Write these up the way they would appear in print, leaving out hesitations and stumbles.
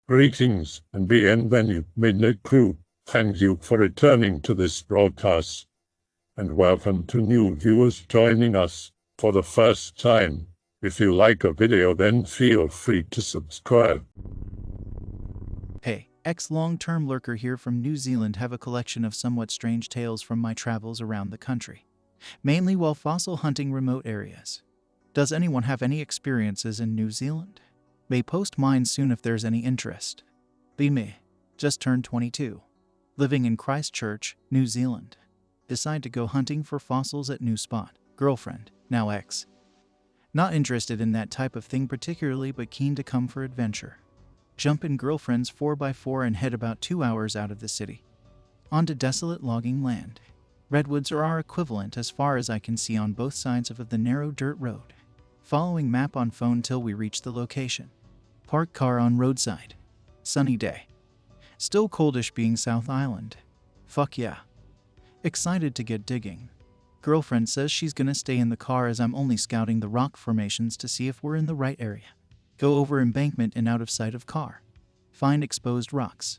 Greetings and bienvenue, Midnight Crew. Thank you for returning to this broadcast. And welcome to new viewers joining us for the first time. If you like a video, then feel free to subscribe. Hey, ex-long-term lurker here from New Zealand, have a collection of somewhat strange tales from my travels around the country, mainly while fossil hunting remote areas. Does anyone have any experiences in New Zealand? May post mine soon if there's any interest. Be me. Just turned 22. Living in Christchurch, New Zealand. Decide to go hunting for fossils at new spot. Girlfriend, now ex. Not interested in that type of thing particularly, but keen to come for adventure. Jump in girlfriend's 4x4 and head about 2 hours out of the city. Onto desolate logging land. Redwoods are our equivalent as far as I can see on both sides of the narrow dirt road. Following map on phone till we reach the location. Park car on roadside. Sunny day. Still coldish being South Island. Fuck yeah. Excited to get digging. Girlfriend says she's gonna stay in the car as I'm only scouting the rock formations to see if we're in the right area. Go over embankment and out of sight of car. Find exposed rocks.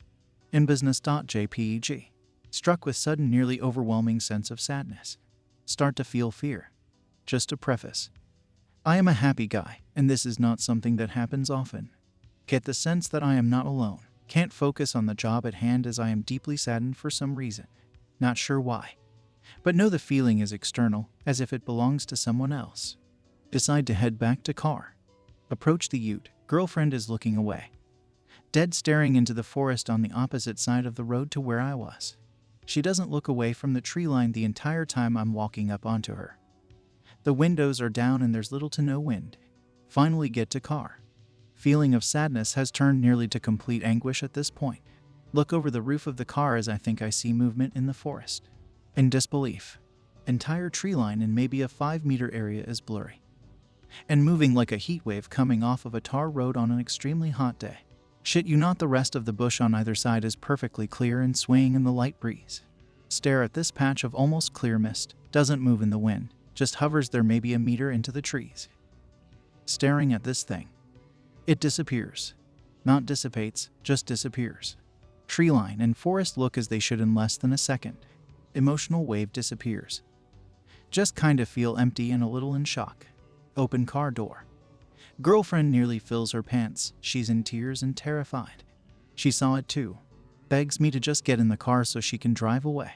In business.jpg. Struck with sudden, nearly overwhelming sense of sadness. Start to feel fear. Just a preface. I am a happy guy, and this is not something that happens often. Get the sense that I am not alone. Can't focus on the job at hand as I am deeply saddened for some reason. Not sure why. But know the feeling is external, as if it belongs to someone else. Decide to head back to car. Approach the ute. Girlfriend is looking away. Dead staring into the forest on the opposite side of the road to where I was. She doesn't look away from the tree line the entire time I'm walking up onto her. The windows are down and there's little to no wind. Finally get to car. Feeling of sadness has turned nearly to complete anguish at this point. Look over the roof of the car as I think I see movement in the forest. In disbelief. Entire tree line in maybe a 5-meter area is blurry. And moving like a heat wave coming off of a tar road on an extremely hot day. Shit you not, the rest of the bush on either side is perfectly clear and swaying in the light breeze. Stare at this patch of almost clear mist. Doesn't move in the wind. Just hovers there maybe a meter into the trees. Staring at this thing. It disappears. Not dissipates, just disappears. Tree line and forest look as they should in less than a second. Emotional wave disappears. Just kind of feel empty and a little in shock. Open car door. Girlfriend nearly fills her pants. She's in tears and terrified. She saw it too. Begs me to just get in the car so she can drive away.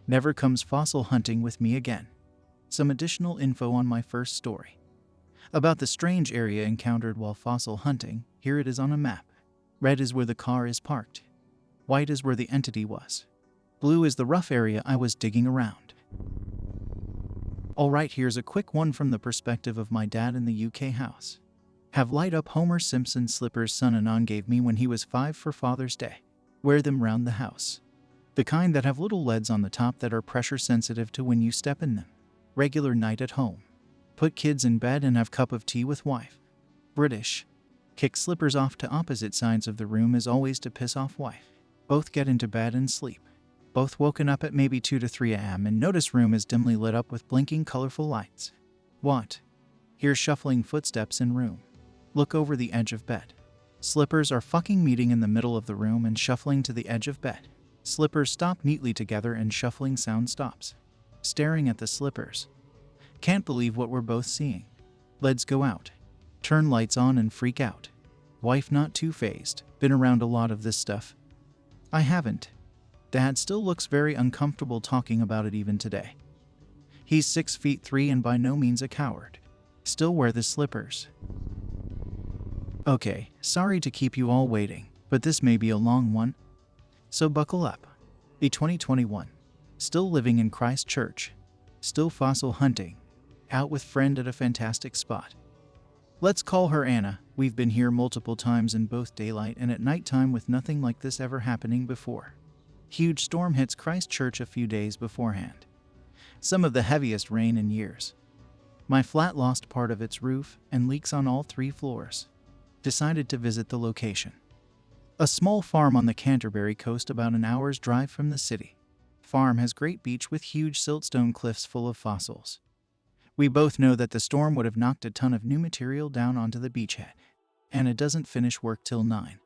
Never comes fossil hunting with me again. Some additional info on my first story. About the strange area encountered while fossil hunting, here it is on a map. Red is where the car is parked. White is where the entity was. Blue is the rough area I was digging around. Alright, here's a quick one from the perspective of my dad in the UK house. Have light up Homer Simpson slippers son Anon gave me when he was 5 for Father's Day. Wear them round the house. The kind that have little leads on the top that are pressure sensitive to when you step in them. Regular night at home. Put kids in bed and have cup of tea with wife. British. Kick slippers off to opposite sides of the room as always to piss off wife. Both get into bed and sleep. Both woken up at maybe 2 to 3 a.m. and notice room is dimly lit up with blinking colorful lights. What? Hear shuffling footsteps in room. Look over the edge of bed. Slippers are fucking meeting in the middle of the room and shuffling to the edge of bed. Slippers stop neatly together and shuffling sound stops. Staring at the slippers. Can't believe what we're both seeing. Leads go out. Turn lights on and freak out. Wife not too phased. Been around a lot of this stuff. I haven't. Dad still looks very uncomfortable talking about it even today. He's 6'3" and by no means a coward. Still wear the slippers. Okay, sorry to keep you all waiting, but this may be a long one. So buckle up. The 2021. Still living in Christchurch. Still fossil hunting. Out with friend at a fantastic spot. Let's call her Anna. We've been here multiple times in both daylight and at nighttime with nothing like this ever happening before. Huge storm hits Christchurch a few days beforehand. Some of the heaviest rain in years. My flat lost part of its roof and leaks on all 3 floors. Decided to visit the location. A small farm on the Canterbury coast about an hour's drive from the city. Farm has great beach with huge siltstone cliffs full of fossils. We both know that the storm would have knocked a ton of new material down onto the beachhead. And it doesn't finish work till 9.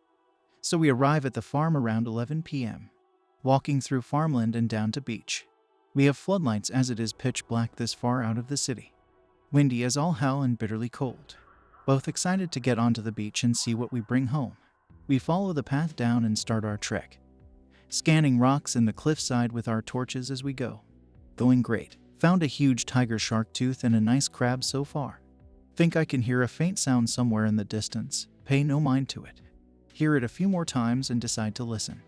So we arrive at the farm around 11 p.m., walking through farmland and down to beach. We have floodlights as it is pitch black this far out of the city. Windy as all hell and bitterly cold. Both excited to get onto the beach and see what we bring home. We follow the path down and start our trek, scanning rocks and the cliffside with our torches as we go. Going great. Found a huge tiger shark tooth and a nice crab so far. Think I can hear a faint sound somewhere in the distance. Pay no mind to it. Hear it a few more times and decide to listen.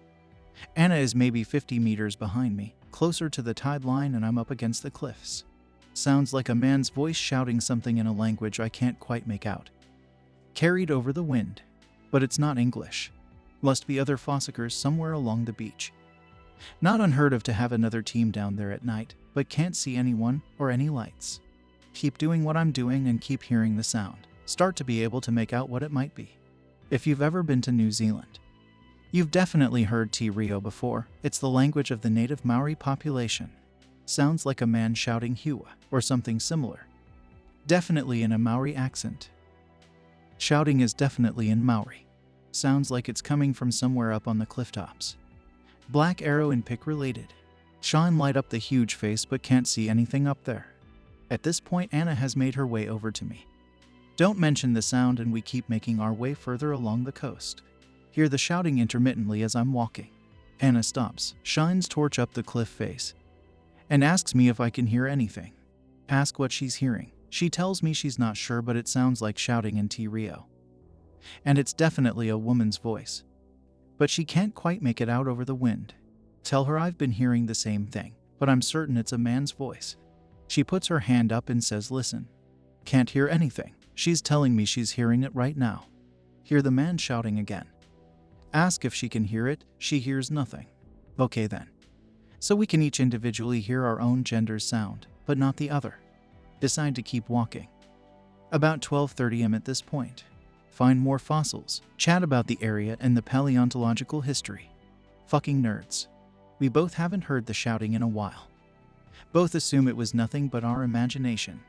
Anna is maybe 50 meters behind me, closer to the tide line, and I'm up against the cliffs. Sounds like a man's voice shouting something in a language I can't quite make out. Carried over the wind. But it's not English. Must be other fossickers somewhere along the beach. Not unheard of to have another team down there at night, but can't see anyone or any lights. Keep doing what I'm doing and keep hearing the sound. Start to be able to make out what it might be. If you've ever been to New Zealand, you've definitely heard Te Reo before. It's the language of the native Maori population. Sounds like a man shouting Hua or something similar. Definitely in a Maori accent. Shouting is definitely in Maori. Sounds like it's coming from somewhere up on the clifftops. Black arrow and pick related. Sean light up the huge face but can't see anything up there. At this point Anna has made her way over to me. Don't mention the sound and we keep making our way further along the coast. Hear the shouting intermittently as I'm walking. Anna stops, shines torch up the cliff face, and asks me if I can hear anything. Ask what she's hearing. She tells me she's not sure but it sounds like shouting in Te Reo. And it's definitely a woman's voice. But she can't quite make it out over the wind. Tell her I've been hearing the same thing, but I'm certain it's a man's voice. She puts her hand up and says, "Listen." Can't hear anything. She's telling me she's hearing it right now. Hear the man shouting again. Ask if she can hear it. She hears nothing. Okay then. So we can each individually hear our own gender's sound, but not the other. Decide to keep walking. About 12:30 am at this point. Find more fossils, chat about the area and the paleontological history. Fucking nerds. We both haven't heard the shouting in a while. Both assume it was nothing but our imagination.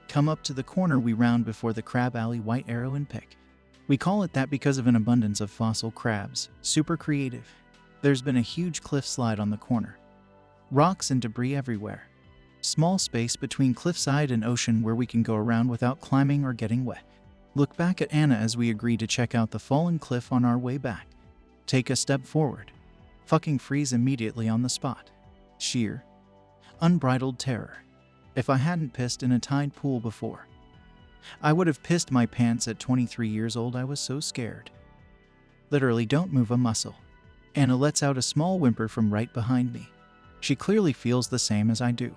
Come up to the corner we round before the crab alley white arrow and pick. We call it that because of an abundance of fossil crabs. Super creative. There's been a huge cliff slide on the corner. Rocks and debris everywhere. Small space between cliffside and ocean where we can go around without climbing or getting wet. Look back at Anna as we agree to check out the fallen cliff on our way back. Take a step forward. Fucking freeze immediately on the spot. Sheer, unbridled terror. If I hadn't pissed in a tide pool before, I would have pissed my pants at 23 years old. I was so scared. Literally don't move a muscle. Anna lets out a small whimper from right behind me. She clearly feels the same as I do.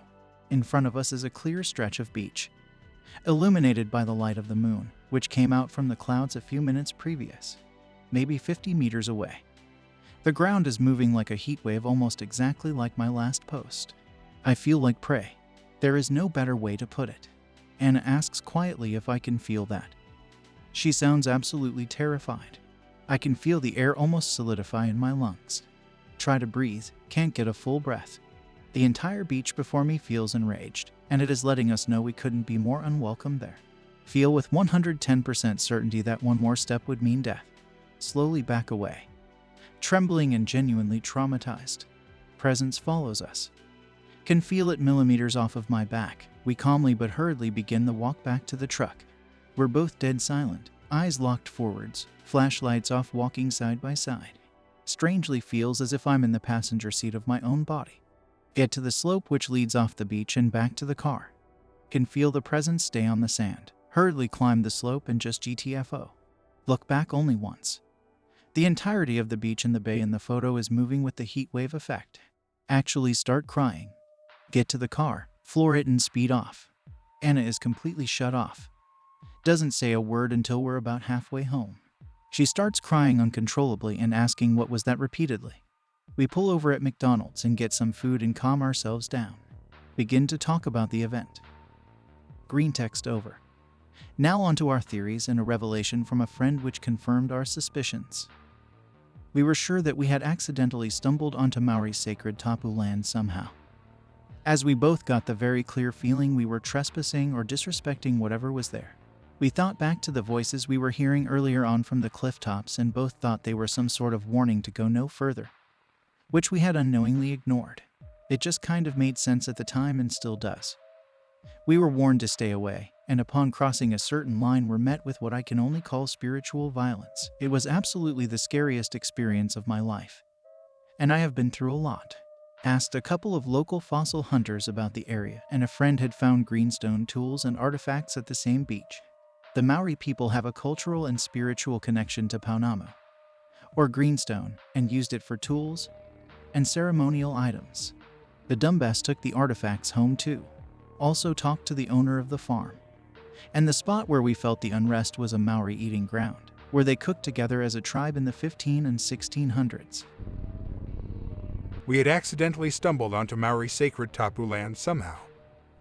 In front of us is a clear stretch of beach, illuminated by the light of the moon, which came out from the clouds a few minutes previous, maybe 50 meters away. The ground is moving like a heat wave, almost exactly like my last post. I feel like prey. There is no better way to put it. Anna asks quietly if I can feel that. She sounds absolutely terrified. I can feel the air almost solidify in my lungs. Try to breathe, can't get a full breath. The entire beach before me feels enraged, and it is letting us know we couldn't be more unwelcome there. Feel with 110% certainty that one more step would mean death. Slowly back away. Trembling and genuinely traumatized. Presence follows us. Can feel it millimeters off of my back. We calmly but hurriedly begin the walk back to the truck. We're both dead silent, eyes locked forwards, flashlights off, walking side by side. Strangely feels as if I'm in the passenger seat of my own body. Get to the slope which leads off the beach and back to the car. Can feel the presence stay on the sand. Hurriedly climb the slope and just GTFO. Look back only once. The entirety of the beach and the bay in the photo is moving with the heat wave effect. Actually start crying. Get to the car, floor it and speed off. Anna is completely shut off. Doesn't say a word until we're about halfway home. She starts crying uncontrollably and asking what was that repeatedly. We pull over at McDonald's and get some food and calm ourselves down. Begin to talk about the event. Greentext over. Now onto our theories and a revelation from a friend which confirmed our suspicions. We were sure that we had accidentally stumbled onto Maori's sacred tapu land somehow, as we both got the very clear feeling we were trespassing or disrespecting whatever was there. We thought back to the voices we were hearing earlier on from the cliff tops and both thought they were some sort of warning to go no further, which we had unknowingly ignored. It just kind of made sense at the time and still does. We were warned to stay away, and upon crossing a certain line were met with what I can only call spiritual violence. It was absolutely the scariest experience of my life. And I have been through a lot. Asked a couple of local fossil hunters about the area, and a friend had found greenstone tools and artifacts at the same beach. The Maori people have a cultural and spiritual connection to Paranormal, or greenstone, and used it for tools and ceremonial items. The Dumbass took the artifacts home too. Also talked to the owner of the farm. And the spot where we felt the unrest was a Maori eating ground, where they cooked together as a tribe in the 15 and 1600s. We had accidentally stumbled onto Maori sacred tapu land somehow.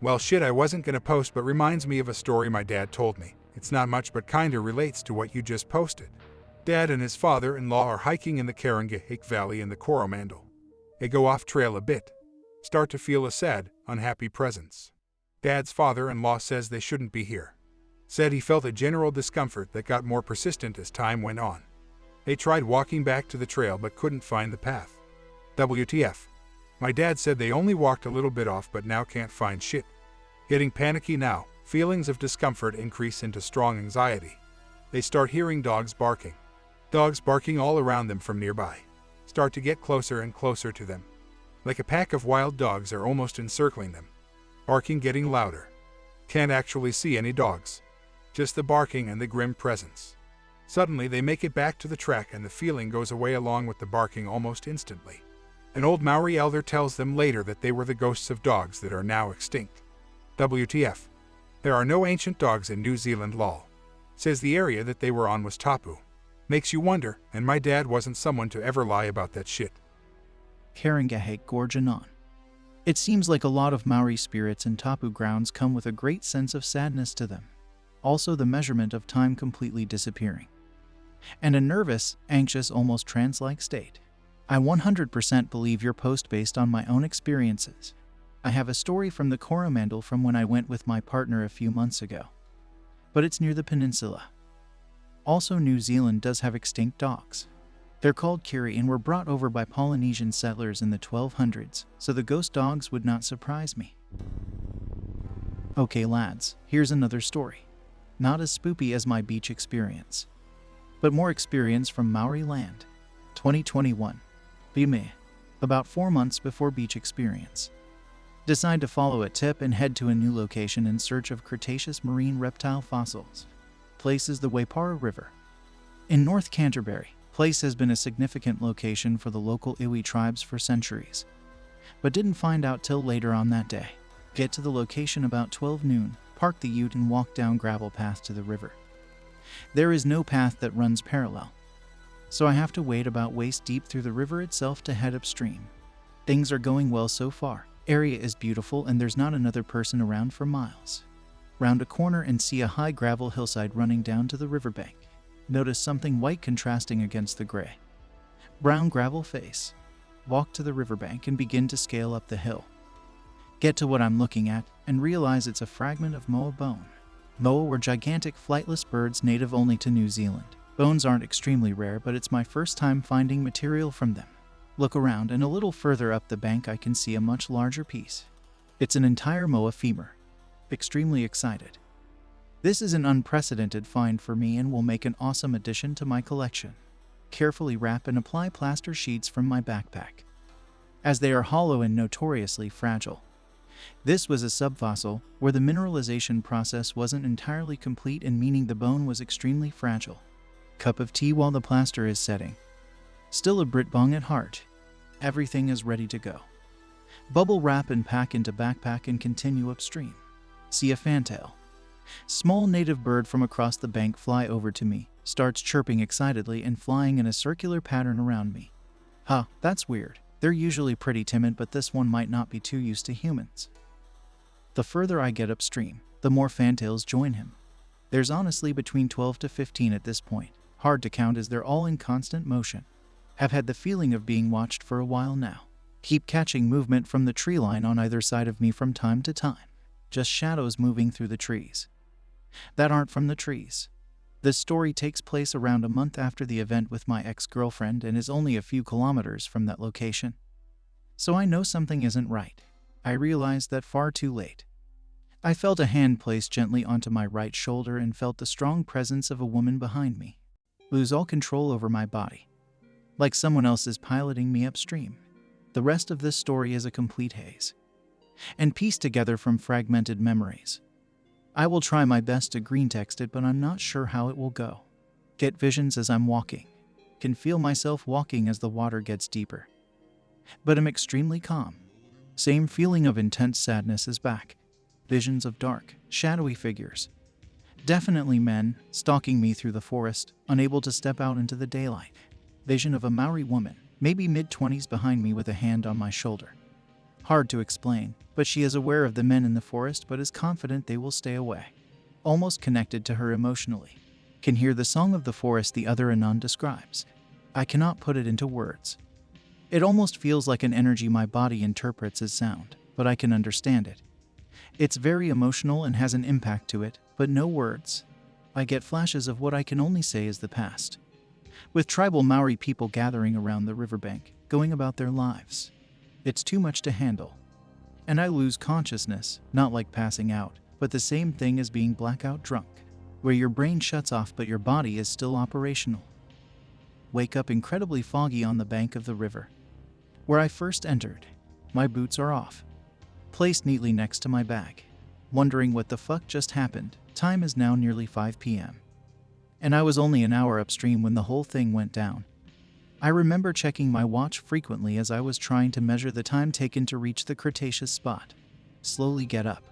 Well, shit, I wasn't gonna post, but reminds me of a story my dad told me. It's not much, but kinda relates to what you just posted. Dad and his father-in-law are hiking in the Karangahake Valley in the Coromandel. They go off trail a bit. Start to feel a sad, unhappy presence. Dad's father-in-law says they shouldn't be here. Said he felt a general discomfort that got more persistent as time went on. They tried walking back to the trail but couldn't find the path. WTF. My dad said they only walked a little bit off but now can't find shit. Getting panicky now, feelings of discomfort increase into strong anxiety. They start hearing dogs barking. Dogs barking all around them from nearby. Start to get closer and closer to them. Like a pack of wild dogs are almost encircling them. Barking getting louder. Can't actually see any dogs. Just the barking and the grim presence. Suddenly they make it back to the track and the feeling goes away along with the barking almost instantly. An old Maori elder tells them later that they were the ghosts of dogs that are now extinct. WTF. There are no ancient dogs in New Zealand lol. Says the area that they were on was tapu. Makes you wonder, and my dad wasn't someone to ever lie about that shit. Karangahake Gorge anon. It seems like a lot of Maori spirits and tapu grounds come with a great sense of sadness to them. Also the measurement of time completely disappearing. And a nervous, anxious, almost trance-like state. I 100% believe your post based on my own experiences. I have a story from the Coromandel from when I went with my partner a few months ago. But it's near the peninsula. Also, New Zealand does have extinct dogs. They're called kiri and were brought over by Polynesian settlers in the 1200s, so the ghost dogs would not surprise me. Okay lads, here's another story. Not as spoopy as my beach experience, but more experience from Maori land. 2021. Bime. About 4 months before beach experience. Decide to follow a tip and head to a new location in search of Cretaceous marine reptile fossils. Place is the Waipara River. In North Canterbury, place has been a significant location for the local Iwi tribes for centuries, but didn't find out till later on that day. Get to the location about 12 noon, park the ute and walk down gravel path to the river. There is no path that runs parallel, so I have to wade about waist deep through the river itself to head upstream. Things are going well so far. Area is beautiful and there's not another person around for miles. Round a corner and see a high gravel hillside running down to the riverbank. Notice something white contrasting against the gray brown gravel face. Walk to the riverbank and begin to scale up the hill. Get to what I'm looking at and realize it's a fragment of moa bone. Moa were gigantic flightless birds native only to New Zealand. Bones aren't extremely rare, but it's my first time finding material from them. Look around and a little further up the bank I can see a much larger piece. It's an entire moa femur. Extremely excited. This is an unprecedented find for me and will make an awesome addition to my collection. Carefully wrap and apply plaster sheets from my backpack, as they are hollow and notoriously fragile. This was a subfossil where the mineralization process wasn't entirely complete and meaning the bone was extremely fragile. Cup of tea while the plaster is setting. Still a Brit bong at heart. Everything is ready to go. Bubble wrap and pack into backpack and continue upstream. See a fantail. Small native bird from across the bank fly over to me, starts chirping excitedly and flying in a circular pattern around me. Huh, that's weird. They're usually pretty timid, but this one might not be too used to humans. The further I get upstream, the more fantails join him. There's honestly between 12 to 15 at this point. Hard to count as they're all in constant motion. Have had the feeling of being watched for a while now. Keep catching movement from the tree line on either side of me from time to time. Just shadows moving through the trees. that aren't from the trees. This story takes place around a month after the event with my ex-girlfriend and is only a few kilometers from that location. So I know something isn't right. I realized that far too late. I felt a hand placed gently onto my right shoulder and felt the strong presence of a woman behind me. Lose all control over my body, like someone else is piloting me upstream. The rest of this story is a complete haze, and pieced together from fragmented memories. I will try my best to greentext it, but I'm not sure how it will go. Get visions as I'm walking. Can feel myself walking as the water gets deeper. But I'm extremely calm. Same feeling of intense sadness is back. Visions of dark, shadowy figures. Definitely men, stalking me through the forest, unable to step out into the daylight. Vision of a Maori woman, maybe mid-20s, behind me with a hand on my shoulder. Hard to explain, but she is aware of the men in the forest but is confident they will stay away. Almost connected to her emotionally. Can hear the song of the forest the other Anon describes. I cannot put it into words. It almost feels like an energy my body interprets as sound, but I can understand it. It's very emotional and has an impact to it, but no words. I get flashes of what I can only say is the past. With tribal Maori people gathering around the riverbank, going about their lives. It's too much to handle. And I lose consciousness, not like passing out, but the same thing as being blackout drunk, where your brain shuts off but your body is still operational. Wake up incredibly foggy on the bank of the river. Where I first entered. My boots are off. Placed neatly next to my bag. Wondering what the fuck just happened. Time is now nearly 5 p.m. And I was only an hour upstream when the whole thing went down. I remember checking my watch frequently as I was trying to measure the time taken to reach the Cretaceous spot. Slowly get up.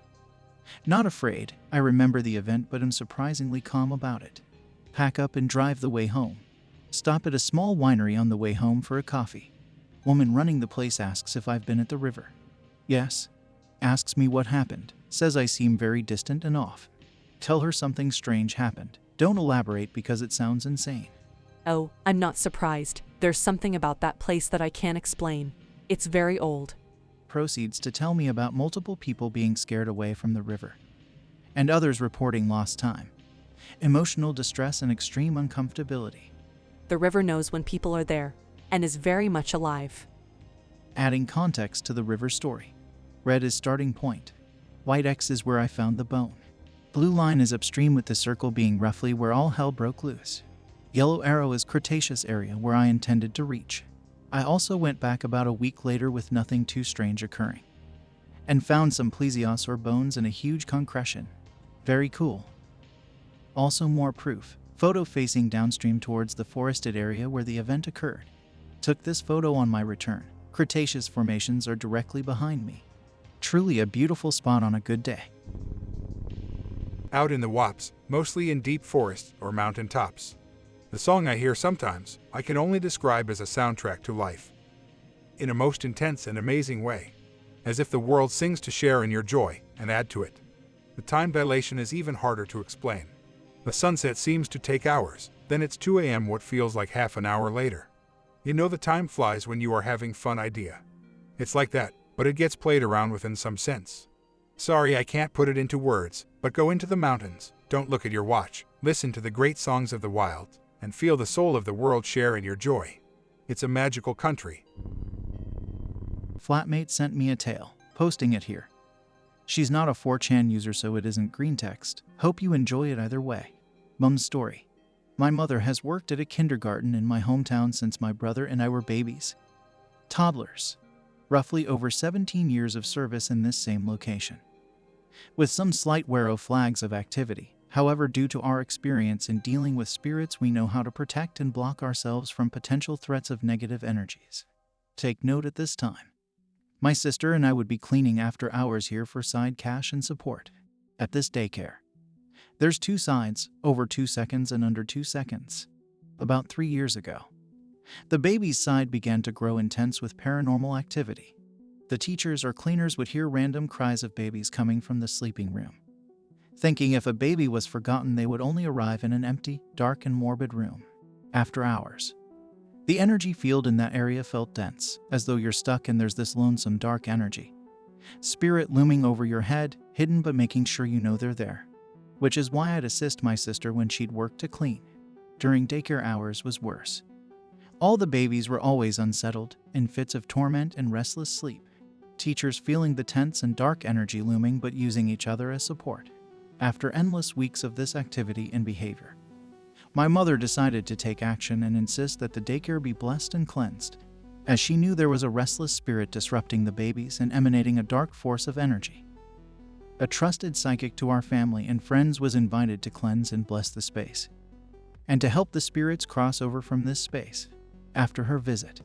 Not afraid, I remember the event but am surprisingly calm about it. Pack up and drive the way home. Stop at a small winery on the way home for a coffee. Woman running the place asks if I've been at the river. Yes. Asks me what happened. Says I seem very distant and off. Tell her something strange happened. Don't elaborate because it sounds insane. Oh, I'm not surprised. There's something about that place that I can't explain. It's very old. Proceeds to tell me about multiple people being scared away from the river. And others reporting lost time. Emotional distress and extreme uncomfortability. The river knows when people are there, and is very much alive. Adding context to the river story. Red is starting point. White X is where I found the bone. Blue line is upstream with the circle being roughly where all hell broke loose. Yellow arrow is Cretaceous area where I intended to reach. I also went back about a week later with nothing too strange occurring. And found some plesiosaur bones and a huge concretion. Very cool. Also more proof. Photo facing downstream towards the forested area where the event occurred. Took this photo on my return. Cretaceous formations are directly behind me. Truly a beautiful spot on a good day. Out in the Wops, mostly in deep forests or mountain tops. The song I hear sometimes, I can only describe as a soundtrack to life. In a most intense and amazing way. As if the world sings to share in your joy and add to it. The time dilation is even harder to explain. The sunset seems to take hours, then it's 2 a.m. what feels like half an hour later. You know the time flies when you are having fun idea. It's like that, but it gets played around with in some sense. Sorry I can't put it into words, but go into the mountains, don't look at your watch, listen to the great songs of the wild, and feel the soul of the world share in your joy. It's a magical country. Flatmate sent me a tale, posting it here. She's not a 4chan user so it isn't Greentext. Hope you enjoy it either way. Mum's story. My mother has worked at a kindergarten in my hometown since my brother and I were babies. Toddlers. Roughly over 17 years of service in this same location. With some slight wero flags of activity, however due to our experience in dealing with spirits we know how to protect and block ourselves from potential threats of negative energies. Take note at this time. My sister and I would be cleaning after hours here for side cash and support. At this daycare. There's 2 sides, over 2 seconds and under 2 seconds. About 3 years ago. The baby's side began to grow intense with paranormal activity. The teachers or cleaners would hear random cries of babies coming from the sleeping room. Thinking if a baby was forgotten they would only arrive in an empty, dark and morbid room. After hours. The energy field in that area felt dense, as though you're stuck and there's this lonesome dark energy. Spirit looming over your head, hidden but making sure you know they're there. which is why I'd assist my sister when she'd work to clean. During daycare hours was worse. All the babies were always unsettled, in fits of torment and restless sleep. Teachers feeling the tense and dark energy looming but using each other as support. After endless weeks of this activity and behavior, my mother decided to take action and insist that the daycare be blessed and cleansed, as she knew there was a restless spirit disrupting the babies and emanating a dark force of energy. A trusted psychic to our family and friends was invited to cleanse and bless the space, and to help the spirits cross over from this space. After her visit,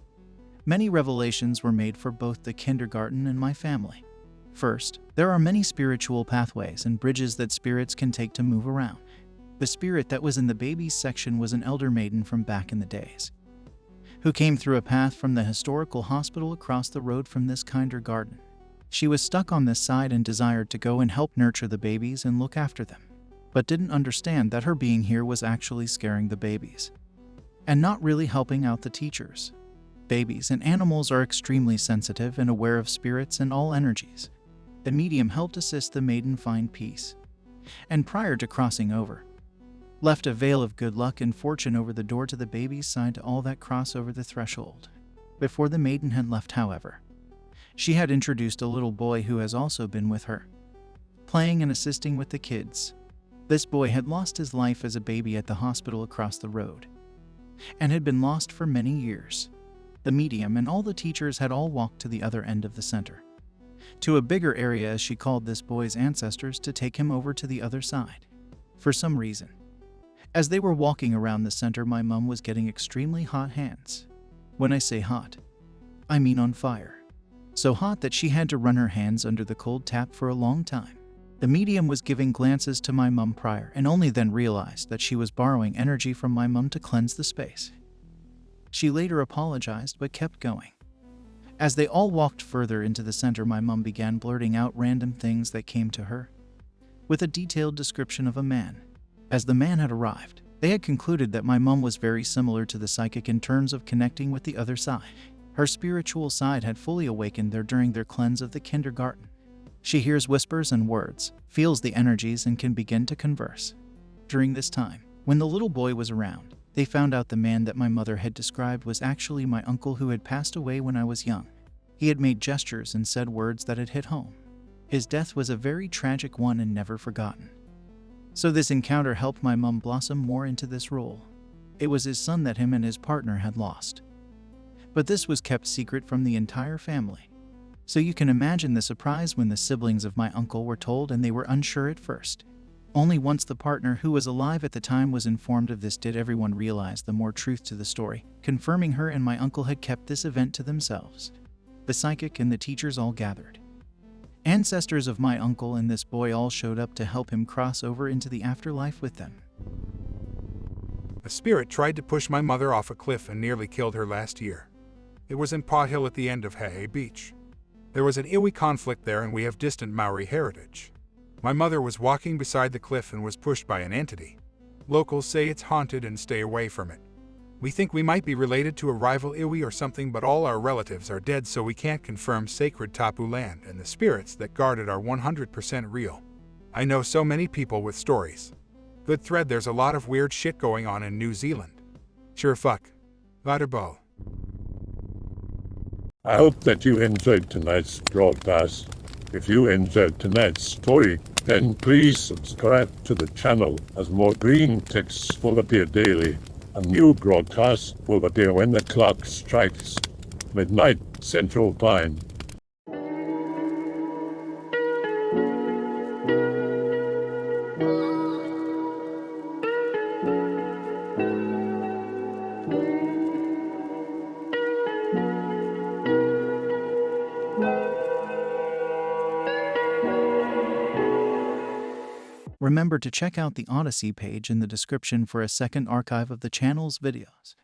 many revelations were made for both the kindergarten and my family. First, there are many spiritual pathways and bridges that spirits can take to move around. The spirit that was in the babies section was an elder maiden from back in the days, who came through a path from the historical hospital across the road from this kindergarten. She was stuck on this side and desired to go and help nurture the babies and look after them, but didn't understand that her being here was actually scaring the babies, and not really helping out the teachers. Babies and animals are extremely sensitive and aware of spirits and all energies. The medium helped assist the maiden find peace, and prior to crossing over, left a veil of good luck and fortune over the door to the baby's side to all that cross over the threshold. Before the maiden had left, however, she had introduced a little boy who has also been with her, playing and assisting with the kids. This boy had lost his life as a baby at the hospital across the road, and had been lost for many years. The medium and all the teachers had all walked to the other end of the center, to a bigger area, as she called this boy's ancestors, to take him over to the other side. For some reason, as they were walking around the center, my mum was getting extremely hot hands. When I say hot, I mean on fire. So hot that she had to run her hands under the cold tap for a long time. The medium was giving glances to my mum prior, and only then realized that she was borrowing energy from my mum to cleanse the space. She later apologized but kept going. As they all walked further into the center, my mum began blurting out random things that came to her, with a detailed description of a man. As the man had arrived, they had concluded that my mum was very similar to the psychic in terms of connecting with the other side. Her spiritual side had fully awakened there during their cleanse of the kindergarten. She hears whispers and words, feels the energies, and can begin to converse. During this time, when the little boy was around, they found out the man that my mother had described was actually my uncle, who had passed away when I was young. He had made gestures and said words that had hit home. His death was a very tragic one and never forgotten. So this encounter helped my mum blossom more into this role. It was his son that him and his partner had lost, but this was kept secret from the entire family. So you can imagine the surprise when the siblings of my uncle were told, and they were unsure at first. Only once the partner, who was alive at the time, was informed of this did everyone realize the more truth to the story, confirming her and my uncle had kept this event to themselves. The psychic and the teachers all gathered. Ancestors of my uncle and this boy all showed up to help him cross over into the afterlife with them. A spirit tried to push my mother off a cliff and nearly killed her last year. It was in Pot Hill at the end of Hae Beach. There was an Iwi conflict there, and we have distant Maori heritage. My mother was walking beside the cliff and was pushed by an entity. Locals say it's haunted and stay away from it. We think we might be related to a rival Iwi or something, but all our relatives are dead, so we can't confirm sacred tapu land, and the spirits that guard it are 100% real. I know so many people with stories. Good thread, there's a lot of weird shit going on in New Zealand. Sure fuck. Laterball. I hope that you enjoyed tonight's broadcast. If you enjoyed tonight's story, then please subscribe to the channel, as more green texts will appear daily. A new broadcast will appear when the clock strikes midnight Central Time. Remember to check out the Odyssey page in the description for a second archive of the channel's videos.